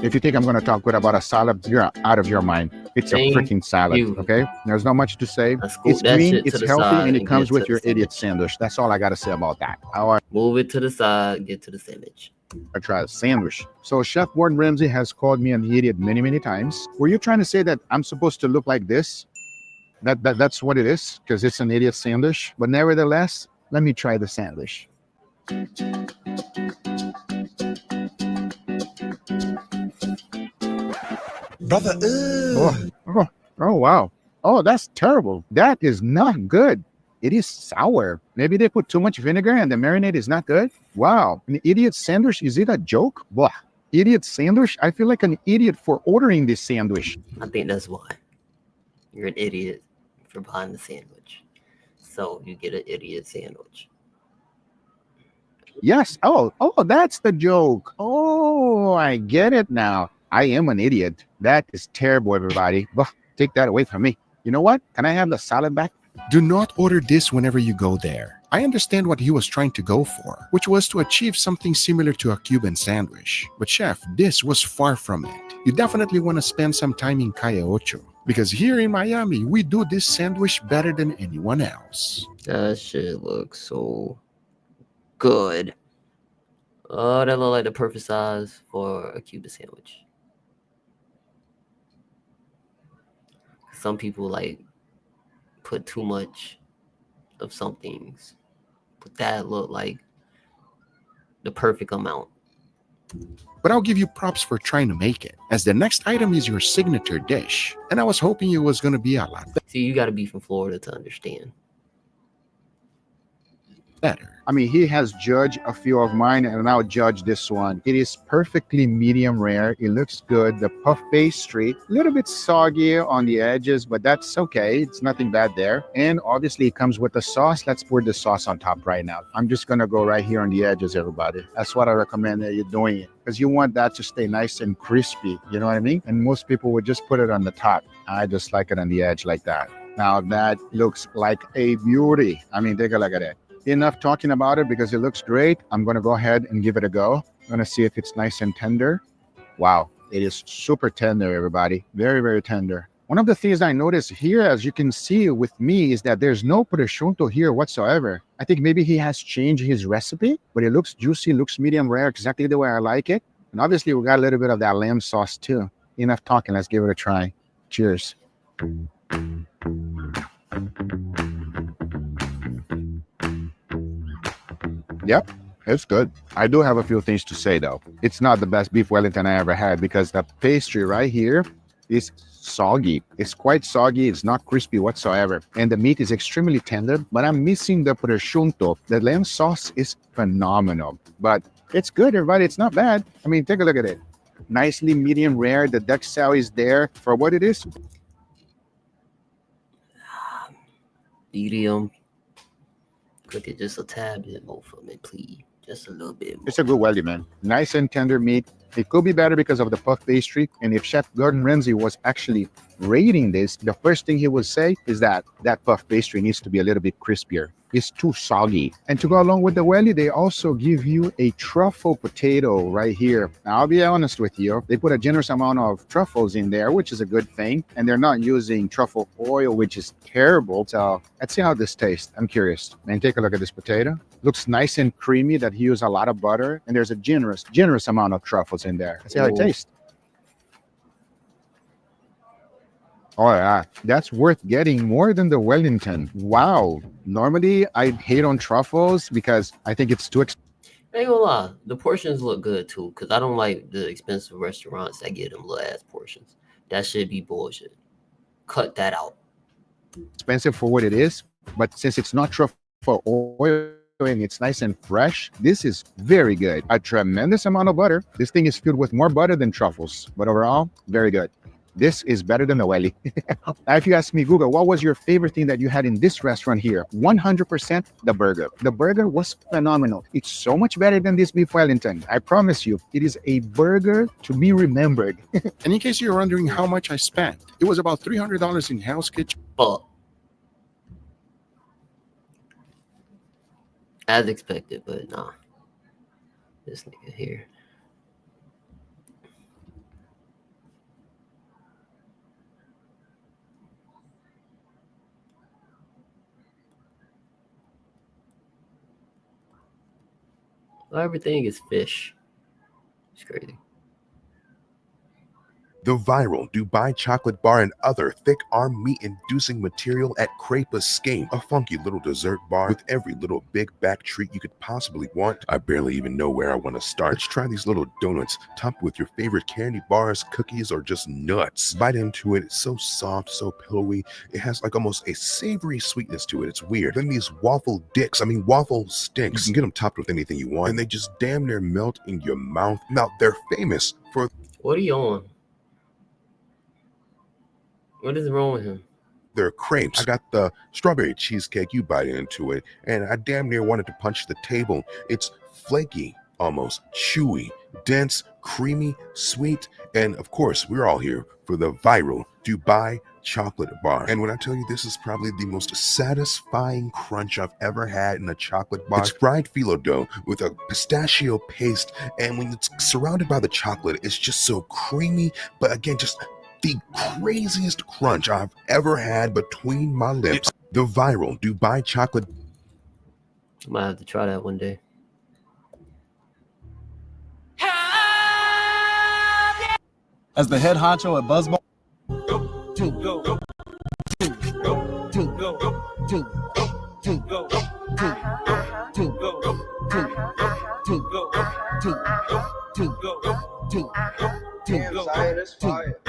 If you think I'm going to talk good about a salad, you're out of your mind. It's a freaking salad, okay? There's not much to say. It's clean, it's healthy, and it comes with your idiot sandwich. That's all I got to say about that. All right. Move it to the side, get to the sandwich. I try a sandwich. So Chef Gordon Ramsay has called me an idiot many, many times. Were you trying to say that I'm supposed to look like this? That's what it is, because it's an idiot sandwich. But nevertheless, let me try the sandwich. Brother, Oh, wow. Oh, that's terrible. That is not good. It is sour. Maybe they put too much vinegar and the marinade is not good. Wow. An idiot sandwich? Is it a joke? Blah. Idiot sandwich? I feel like an idiot for ordering this sandwich. I think that's why. You're an idiot for buying the sandwich. So you get an idiot sandwich. Yes. Oh, that's the joke. Oh, I get it now. I am an idiot. That is terrible, everybody. Bah, take that away from me. You know what? Can I have the salad back? Do not order this whenever you go there. I understand what he was trying to go for, which was to achieve something similar to a Cuban sandwich. But chef, this was far from it. You definitely want to spend some time in Calle Ocho, because here in Miami, we do this sandwich better than anyone else. That shit looks so good. Oh, that look like the perfect size for a Cuban sandwich. Some people like put too much of some things, but that look like the perfect amount. But I'll give you props for trying to make it, as the next item is your signature dish, and I was hoping it was going to be a lot See, you got to be from Florida to understand. better. I mean, he has judged a few of mine, and I'll judge this one. It is perfectly medium rare. It looks good. The puff pastry, a little bit soggy on the edges, but that's okay. It's nothing bad there. And obviously, it comes with the sauce. Let's pour the sauce on top right now. I'm just gonna go right here on the edges, everybody. That's what I recommend that you're doing it, because you want that to stay nice and crispy. You know what I mean? And most people would just put it on the top. I just like it on the edge like that. Now that looks like a beauty. I mean, take a look at it. Enough talking about it because it looks great. I'm going to go ahead and give it a go. I'm going to see if it's nice and tender. Wow, it is super tender, everybody. Very, very tender. One of the things I noticed here, as you can see with me, is that there's no prosciutto here whatsoever. I think maybe he has changed his recipe, but it looks juicy, looks medium rare, exactly the way I like it. And obviously, we got a little bit of that lamb sauce too. Enough talking. Let's give it a try. Cheers. Yep, it's good. I do have a few things to say though. It's not the best beef Wellington I ever had, because the pastry right here is soggy. It's quite soggy. It's not crispy whatsoever. And the meat is extremely tender, but I'm missing the prosciutto. The lamb sauce is phenomenal, but it's good, everybody. It's not bad. I mean, take a look at it. Nicely medium rare. The duck cell is there for what it is. Medium. Cook it just a tad bit more for me, please. Just a little bit more. It's a good welly, man. Nice and tender meat. It could be better because of the puff pastry. And if Chef Gordon Ramsay was actually rating this, the first thing he would say is that that puff pastry needs to be a little bit crispier. It's too soggy. And to go along with the welly, they also give you a truffle potato right here. Now, I'll be honest with you. They put a generous amount of truffles in there, which is a good thing. And they're not using truffle oil, which is terrible. So let's see how this tastes. I'm curious. And take a look at this potato. Looks nice and creamy, that he used a lot of butter. And there's a generous amount of truffles in there. Let's see how it tastes. Oh yeah, that's worth getting more than the Wellington. Wow. Normally, I hate on truffles because I think it's too expensive. I ain't gonna lie, the portions look good too, because I don't like the expensive restaurants that get them little ass portions. That should be bullshit. Cut that out. Expensive for what it is, but since it's not truffle oil and it's nice and fresh, this is very good. A tremendous amount of butter. This thing is filled with more butter than truffles, but overall, very good. This is better than the welly. Now, if you ask me, Google, what was your favorite thing that you had in this restaurant here? 100% the burger. The burger was phenomenal. It's so much better than this beef Wellington. I promise you, it is a burger to be remembered. And in case you're wondering how much I spent, it was about $300 in Hell's Kitchen. Fuck. As expected, but nah. This nigga here. Everything is fish. It's crazy. The viral Dubai chocolate bar and other thick arm meat-inducing material at Crepe Escape, a funky little dessert bar with every little big back treat you could possibly want. I barely even know where I want to start. Let's try these little donuts topped with your favorite candy bars, cookies, or just nuts. Bite into it. It's so soft, so pillowy. It has like almost a savory sweetness to it. It's weird. Then these waffle sticks. You can get them topped with anything you want, and they just damn near melt in your mouth. Now, they're famous for... What are you on? What is wrong with him? Their crepes. I got the strawberry cheesecake. You bite into it, and I damn near wanted to punch the table. It's flaky, almost chewy, dense, creamy, sweet, and of course, we're all here for the viral Dubai chocolate bar. And when I tell you this is probably the most satisfying crunch I've ever had in a chocolate bar, it's fried phyllo dough with a pistachio paste, and when it's surrounded by the chocolate, it's just so creamy, but again, just the craziest crunch I've ever had between my lips. The viral Dubai chocolate. I might have to try that one day. As the head honcho at Buzzball. Damn, Zion, that's fire.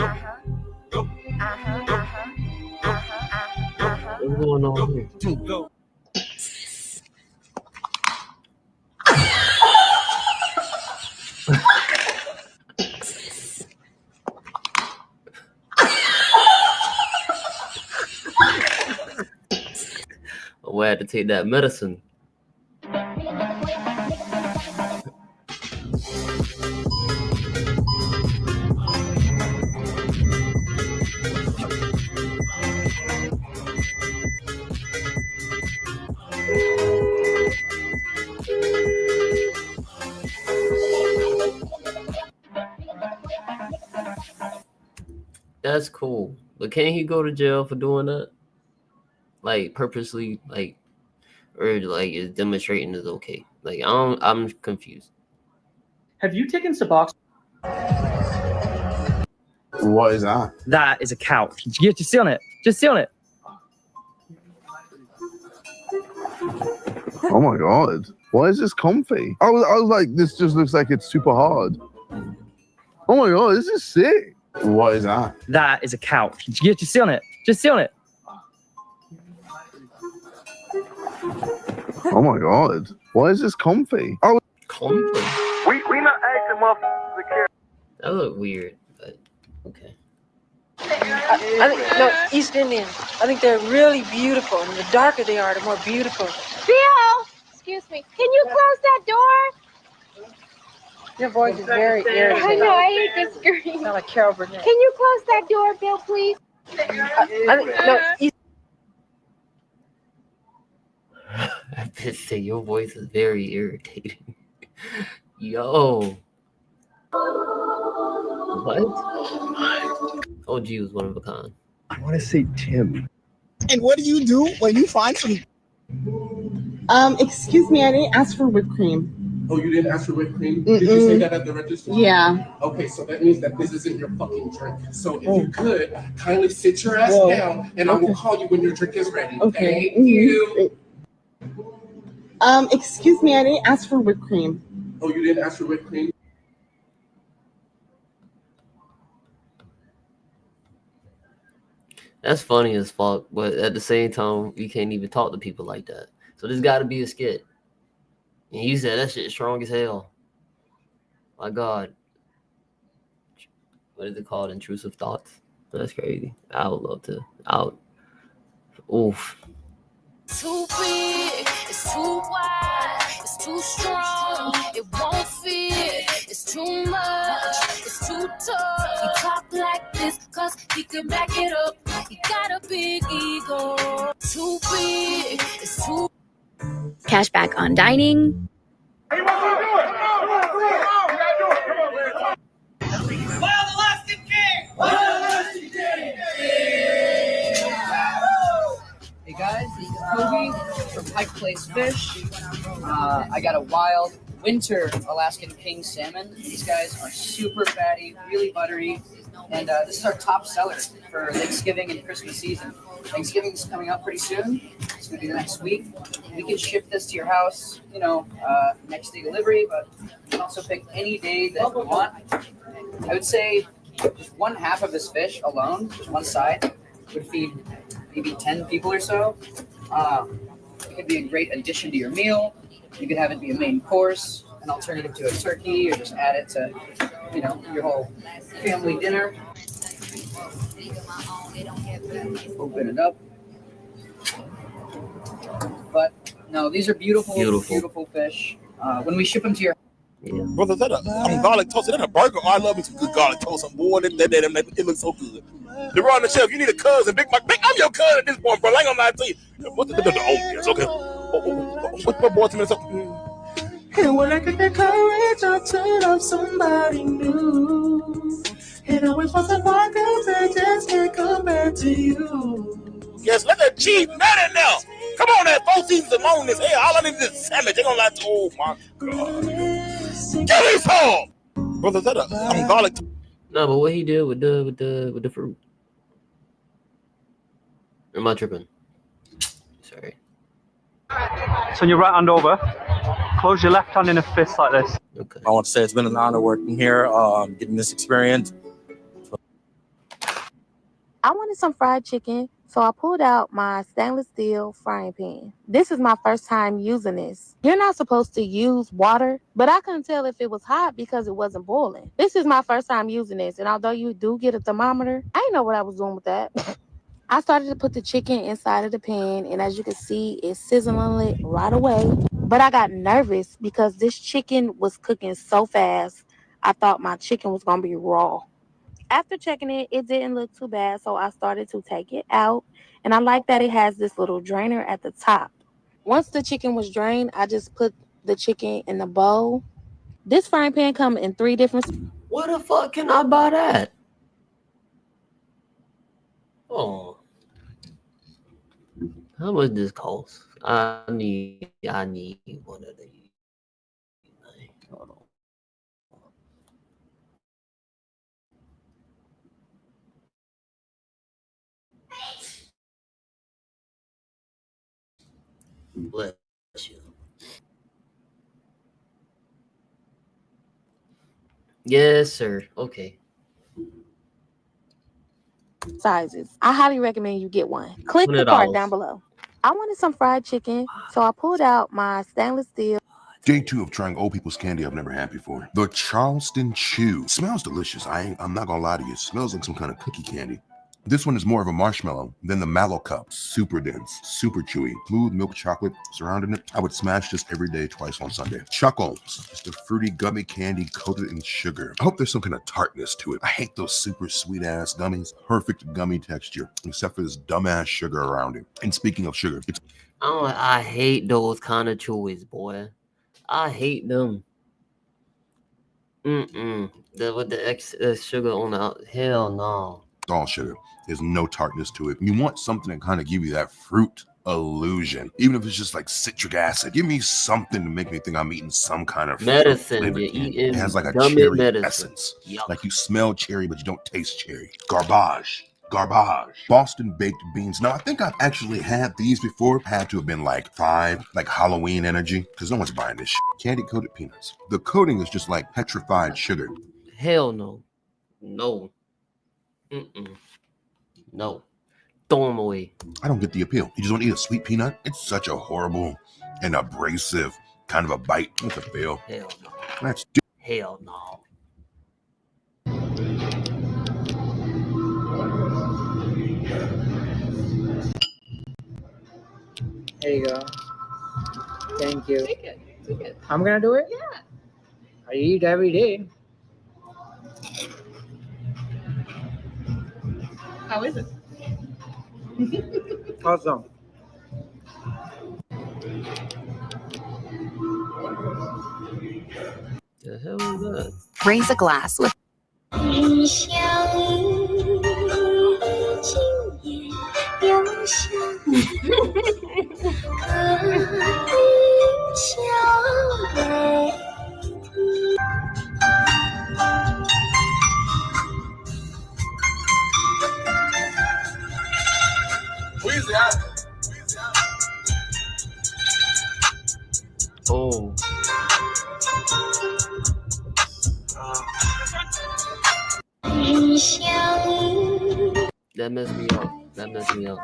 What's going on here? Oh, I had to take that medicine. That's cool, but can't he go to jail for doing that? Like purposely, like, or like is demonstrating is okay? Like I'm confused. Have you taken Suboxone? What is that? That is a couch. Just sit on it. Just sit on it. Oh my god. Why is this comfy? I was like, this just looks like it's super hard. Oh my god, this is sick. What is that? That is a couch. Just sit on it. Just sit on it. Oh my god. Why is this comfy? Oh, Comfy? We not asking motherfuckers to care. That look weird, but okay. I think, no, East Indian. I think they're really beautiful, and the darker they are, the more beautiful. Bill! Excuse me. Can you close that door? Your voice is very irritating. I know, I hate this scream. Sound like Carol Burnett. Can you close that door, Bill, please? I think, no, East I did say your voice is very irritating. Yo. What? OG was one of a kind. I want to say Tim. And what do you do when you find some? Excuse me, I didn't ask for whipped cream. Oh, you didn't ask for whipped cream? Did you say that at the register? Yeah. Okay, so that means that this isn't your fucking drink. So if you could, kindly sit your ass down, and I will call you when your drink is ready. Okay. Thank you. Excuse me, I didn't ask for whipped cream. Oh, you didn't ask for whipped cream? That's funny as fuck, but at the same time, you can't even talk to people like that. So there's got to be a skit. And you said that shit strong as hell. My God. What is it called? Intrusive thoughts? That's crazy. I would love to. Oof. Too big, it's too wide, it's too strong, it won't fit, it's too much, it's too tough. He talk like this cause he can back it up, he got a big ego. Too big, it's too... Cashback on dining. Hey guys, this is Kobe from Pike Place Fish. I got a wild winter Alaskan king salmon. These guys are super fatty, really buttery. And this is our top seller for Thanksgiving and Christmas season. Thanksgiving is coming up pretty soon. It's going to be the next week. We can ship this to your house, next day delivery, but you can also pick any day that you want. I would say just one half of this fish alone, just one side, would feed maybe 10 people or so. It could be a great addition to your meal. You could have it be a main course, an alternative to a turkey, or just add it to, your whole family dinner. Open it up. But no, these are beautiful fish. When we ship them to your Brother, is that a garlic toast? Is that a burger? Oh, I love me some good garlic toast. I'm bored. It looks so good. The on the shelf, you need a cousin. Big Mike. I'm your cousin at this point, bro. I ain't gonna lie to you. What's the yes, okay. What's my boy to me? And when I get the courage, I'll turn up somebody new. And always was a walk I just can't come back to you. Yes, let that cheese nut in there. Come on, that 4 seasons alone this hell. All I need is sandwich. They gonna like, oh my god. Give me some. Brother, is that a garlic? No, but what he did with the fruit? Or am I tripping? Sorry. Turn your right hand over. Close your left hand in a fist like this. Okay. I want to say it's been an honor working here, getting this experience. I wanted some fried chicken, so I pulled out my stainless steel frying pan. This is my first time using this. You're not supposed to use water, but I couldn't tell if it was hot because it wasn't boiling. This is my first time using this, and although you do get a thermometer, I didn't know what I was doing with that. I started to put the chicken inside of the pan, and as you can see, it's sizzling it right away. But I got nervous because this chicken was cooking so fast, I thought my chicken was going to be raw. After checking it, it didn't look too bad, so I started to take it out. And I like that it has this little drainer at the top. Once the chicken was drained, I just put the chicken in the bowl. This frying pan comes in 3 different... Where the fuck can I buy that? Oh. How much this cost? I need one of these. Hold on. Bless you. Yes, sir. Okay. sizes. I highly recommend you get one. Click the card down below. I wanted some fried chicken, so I pulled out my stainless steel. Day 2 of trying old people's candy I've never had before. The Charleston Chew. Smells delicious. I'm not gonna lie to you. It smells like some kind of cookie candy. This one is more of a marshmallow than the Mallow Cup. Super dense, super chewy, smooth milk chocolate surrounding it. I would smash this every day, twice on Sunday. Chuckles, just a fruity gummy candy coated in sugar. I hope there's some kind of tartness to it. I hate those super sweet ass gummies. Perfect gummy texture, except for this dumbass sugar around it. And speaking of sugar, it's I hate those kind of chewies, boy. I hate them. With the excess sugar on the hell no. all sugar. There's no tartness to it. You want something to kind of give you that fruit illusion, even if it's just like citric acid. Give me something to make me think I'm eating some kind of medicine. You're eating it has like a gummy cherry medicine. essence. Yuck. Like you smell cherry, but you don't taste cherry. Garbage. Boston baked beans. Now, I think I've actually had these before. Had to have been like 5, like Halloween energy, because no one's buying this shit. Candy coated peanuts. The coating is just like petrified sugar. Hell no. No. No. Throw them away. I don't get the appeal. You just want to eat a sweet peanut? It's such a horrible and abrasive kind of a bite. What's the appeal? Hell no. That's hell no. There you go. Thank you. Take it. I'm gonna do it? Yeah. I eat every day. How is it? Awesome. The hell is that? Raise a glass with. Oh. That messed me up. That messed me up.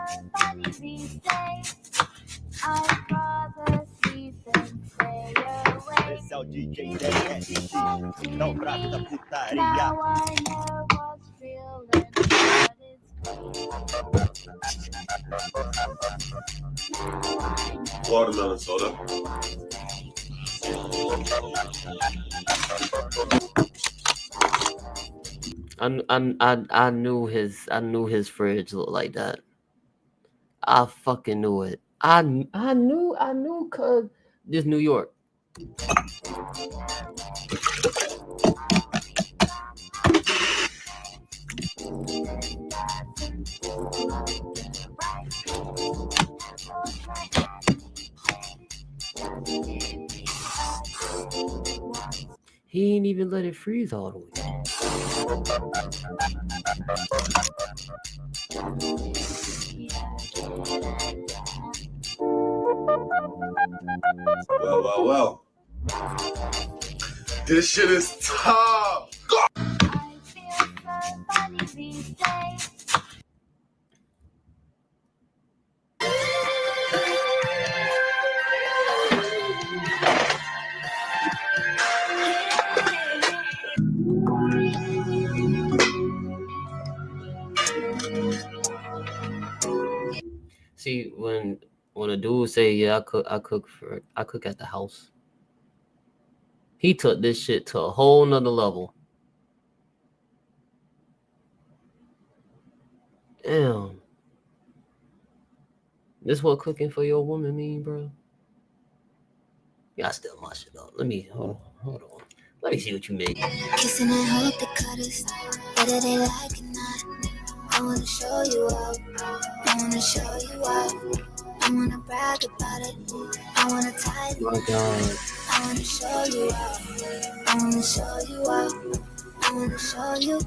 Esse é o DJ da Brata Putaria. Watermelon soda. I knew his fridge looked like that. I fucking knew it. I knew cuz this New York. He ain't even let it freeze all the way. Well. This shit is tough. See, when a dude say, yeah, I cook at the house, he took this shit to a whole nother level. Damn. This what cooking for your woman mean, bro? Yeah, I still my shit up. Let me hold on. Let me see what you make. Kissing and hope the cutters, whether they like it or not. I wanna show you out. I wanna show you out. I wanna brag about it. I wanna tie you. Oh my God. I wanna show you out. I wanna show you out. I wanna show you.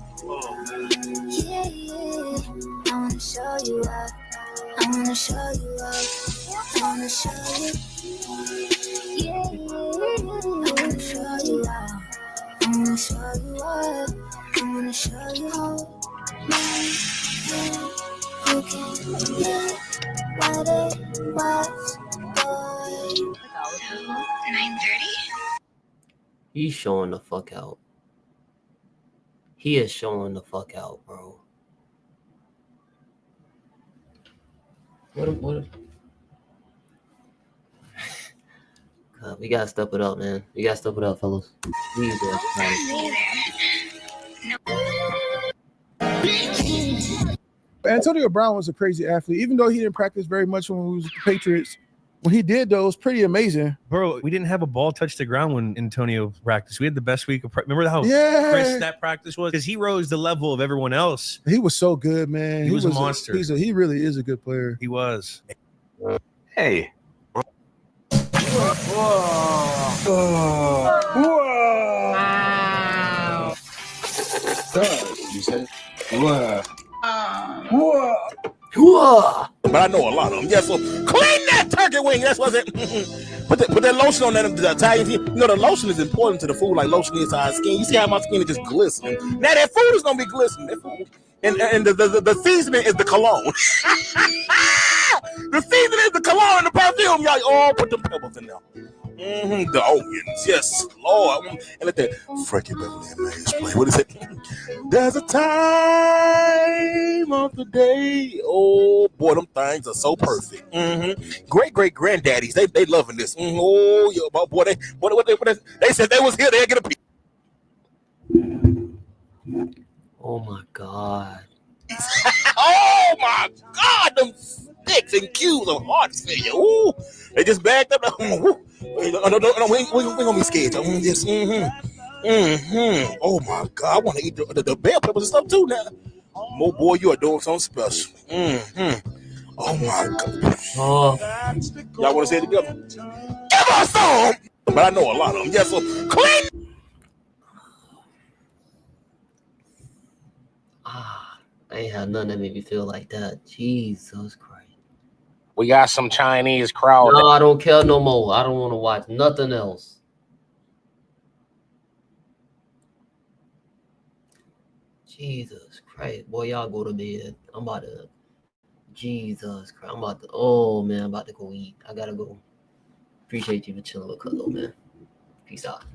Yeah. I wanna show you out. I wanna show you out. I wanna show you. Yeah. I wanna show you out. I wanna show you out. I wanna show you how. You can get what it was, boy. 9:30. He's showing the fuck out. He is showing the fuck out, bro. What? God, we gotta step it up, man. We gotta step it up, fellas. Please, Antonio Brown was a crazy athlete, even though he didn't practice very much when he was with the Patriots. When he did, though, it was pretty amazing. Bro, we didn't have a ball touch the ground when Antonio practiced. We had the best week of remember how crisp that practice was? Because he rose the level of everyone else. He was so good, man. He was a monster. He really is a good player. He was. Hey. Wow. You said? Whoa. But I know a lot of them. Yeah, so clean that turkey wing. That's what's it. Put that lotion on that Italian skin. You know, the lotion is important to the food, like lotion is to our skin. You see how my skin is just glistening. Now that food is gonna be glistening. And the seasoning is the cologne. The seasoning is the cologne and the perfume. Y'all all put the pebbles in there. The onions, yes, Lord. And let that Frankie Beverly and Mays play. What is it? There's a time of the day. Oh boy, them things are so perfect. Great granddaddies, they loving this. Oh yeah, boy, they said they was here. They get a piece. Oh my God. Oh my God, them sticks and cues of heart failure. Ooh, they just backed up. No, we gonna be scared. Yes. Oh my God, I want to eat the bell peppers and stuff too now. Oh boy, you are doing something special. Oh my God. Oh. Y'all want to say it together? Give us some. But I know a lot of them. Yes, so clean. I ain't had nothing that made me feel like that. Jesus Christ. We got some Chinese crowd. No, I don't care no more. I don't want to watch nothing else. Jesus Christ. Boy, y'all go to bed. I'm about to. Jesus Christ. I'm about to. Oh, man. I'm about to go eat. I gotta go. Appreciate you for chilling with CuZo, man. Peace out.